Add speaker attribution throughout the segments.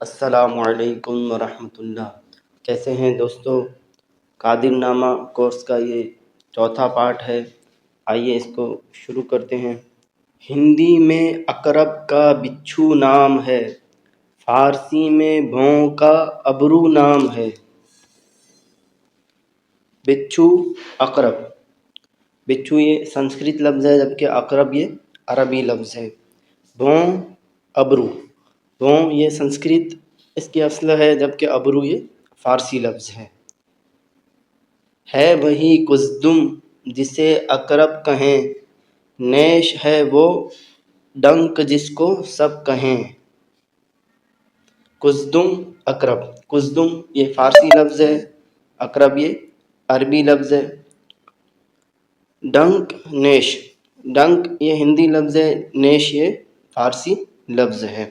Speaker 1: السلام علیکم ورحمۃ اللہ۔ کیسے ہیں دوستو؟ قادر نامہ کورس کا یہ چوتھا پارٹ ہے۔ آئیے اس کو شروع کرتے ہیں۔ ہندی میں عقرب کا بچھو نام ہے، فارسی میں بھوں کا ابرو نام ہے۔ بچھو، عقرب۔ بچھو یہ سنسکرت لفظ ہے جبکہ عقرب یہ عربی لفظ ہے۔ بھوں، ابرو۔ بھوں یہ سنسکرت اس کی اصل ہے جبکہ ابرو یہ فارسی لفظ ہے وہی قزدم جسے عقرب کہیں، نیش ہے وہ ڈنک جس کو سب کہیں۔ قزدم، عقرب۔ قزدم یہ فارسی لفظ ہے، عقرب یہ عربی لفظ ہے۔ ڈنک، نیش۔ ڈنک یہ ہندی لفظ ہے، نیش یہ فارسی لفظ ہے۔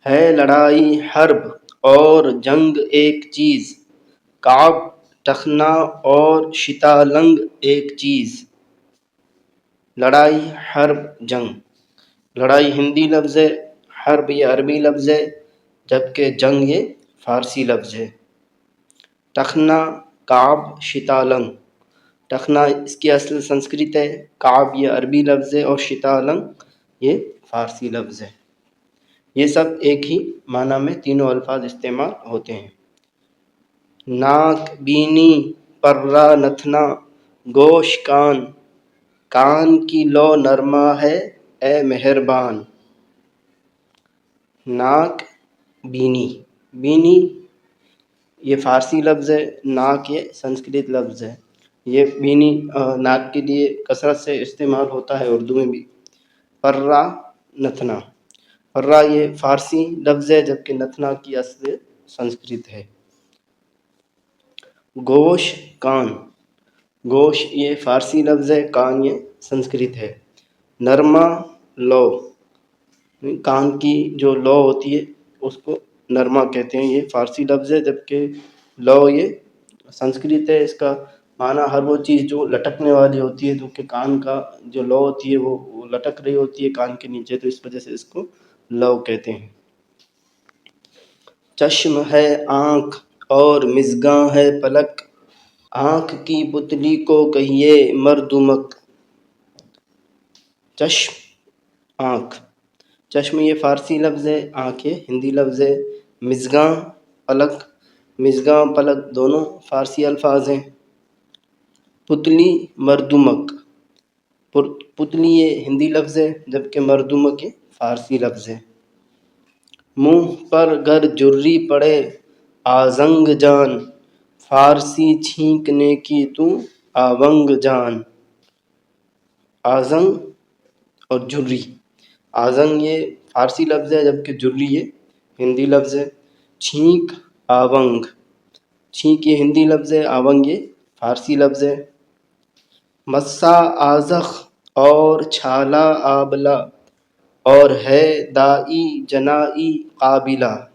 Speaker 1: لڑائی، حرب اور جنگ ایک چیز، کعب، ٹخنا اور شتالنگ ایک چیز۔ لڑائی، حرب، جنگ۔ لڑائی ہندی لفظ ہے، حرب یہ عربی لفظ ہے جبکہ جنگ یہ فارسی لفظ ہے۔ ٹخنا، کعب، شتالنگ۔ ٹخنا اس کی اصل سنسکرت ہے، کعب یہ عربی لفظ ہے اور شتالنگ یہ فارسی لفظ ہے۔ یہ سب ایک ہی معنی میں تینوں الفاظ استعمال ہوتے ہیں۔ ناک، بینی، پرہ، نتنا، گوش، کان۔ کان کی لو نرما ہے اے مہربان۔ ناک، بینی۔ بینی یہ فارسی لفظ ہے، ناک یہ سنسکرت لفظ ہے۔ یہ بینی ناک کے لیے کثرت سے استعمال ہوتا ہے اردو میں بھی۔ پرہ، نتنا۔ پرہ یہ فارسی لفظ ہے جبکہ نتنا کی اصل سنسکرت ہے۔ گوش، کان۔ گوش یہ فارسی لفظ ہے، کان یہ سنسکرت ہے۔ نرما، لو۔ کان کی جو لو ہوتی ہے اس کو نرما کہتے ہیں، یہ فارسی لفظ ہے جبکہ لو یہ سنسکرت ہے۔ اس کا معنی ہر وہ چیز جو لٹکنے والی ہوتی ہے، کیونکہ کان کا جو لو ہوتی ہے وہ لٹک رہی ہوتی ہے کان کے نیچے، تو اس وجہ سے اس کو لو کہتے ہیں۔ چشم ہے آنکھ اور مژگاں ہے پلک، آنکھ کی پتلی کو کہیے مردمک۔ چشم، آنکھ۔ چشم یہ فارسی لفظ ہے، آنکھ یہ ہندی لفظ ہے۔ مژگاں، پلک۔ مژگاں، پلک دونوں فارسی الفاظ ہیں۔ پتلی، مردمک۔ پتلی یہ ہندی لفظ ہے جبکہ مردمک یہ فارسی لفظ ہے۔ منہ پر گر جری پڑے آزنگ جان، فارسی چھینکنے کی تو آونگ جان۔ آزنگ اور جری۔ آزنگ یہ فارسی لفظ ہے جبکہ جری یہ ہندی لفظ ہے۔ چھینک، آونگ۔ چھینک یہ ہندی لفظ ہے، آونگ یہ فارسی لفظ ہے۔ مسا آذخ اور چھالا آبلہ اور ہے دائی جنائی قابلہ۔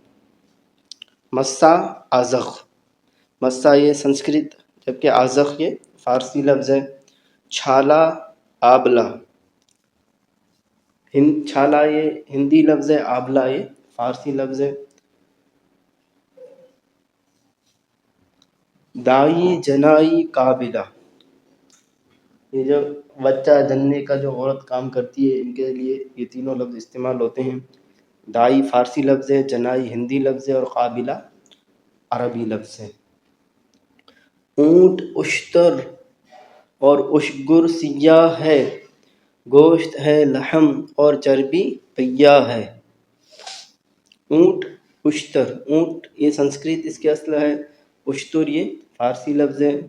Speaker 1: مسا، آذخ۔ مسا یہ سنسکرت جبکہ آذخ یہ فارسی لفظ ہے۔ چھالا، آبلہ۔ چھالا یہ ہندی لفظ ہے، آبلہ یہ فارسی لفظ ہے۔ دائی جنائی قابلہ۔ یہ جو بچہ جننے کا جو عورت کام کرتی ہے، ان کے لیے یہ تینوں لفظ استعمال ہوتے ہیں۔ دائی فارسی لفظ ہے، جنائی ہندی لفظ ہے اور قابلہ عربی لفظ ہے۔ اونٹ اشتر اور اشگر سیاہ ہے، گوشت ہے لحم اور چربی پیا ہے۔ اونٹ، اشتر۔ اونٹ یہ سنسکرت اس کی اصل ہے، اشتر یہ فارسی لفظ ہے۔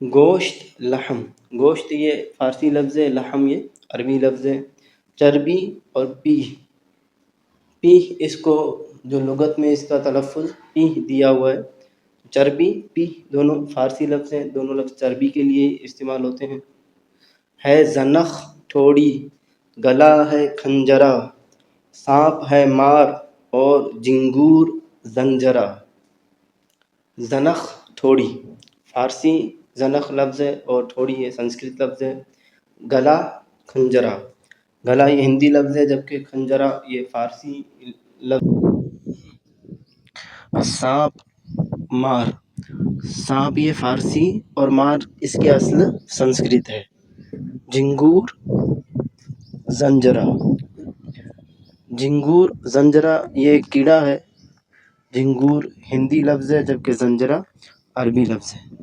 Speaker 1: گوشت، لحم۔ گوشت یہ فارسی لفظ ہے، لحم یہ عربی لفظ ہے۔ چربی اور پیہ۔ پیہ اس کو جو لغت میں اس کا تلفظ پیہ دیا ہوا ہے، چربی، پیہ دونوں فارسی لفظ ہیں، دونوں لفظ چربی کے لیے استعمال ہوتے ہیں۔ ہے زنخ ٹھوڑی، گلا ہے کھنجرا، سانپ ہے مار اور جنگور زنجرا۔ زنخ، ٹھوڑی۔ فارسی زنخ لفظ ہے اور ٹھوڑی یہ سنسکرت لفظ ہے۔ گلا، کھنجرا۔ گلا یہ ہندی لفظ ہے جبکہ خنجرہ یہ فارسی لفظ. سانپ مار، سانپ یہ فارسی اور مار اس کے اصل سنسکرت ہے. جھنگور زنجرہ، جھنگور زنجرہ یہ ایک کیڑا ہے. جھنگور ہندی لفظ ہے جبکہ زنجرہ عربی لفظ ہے.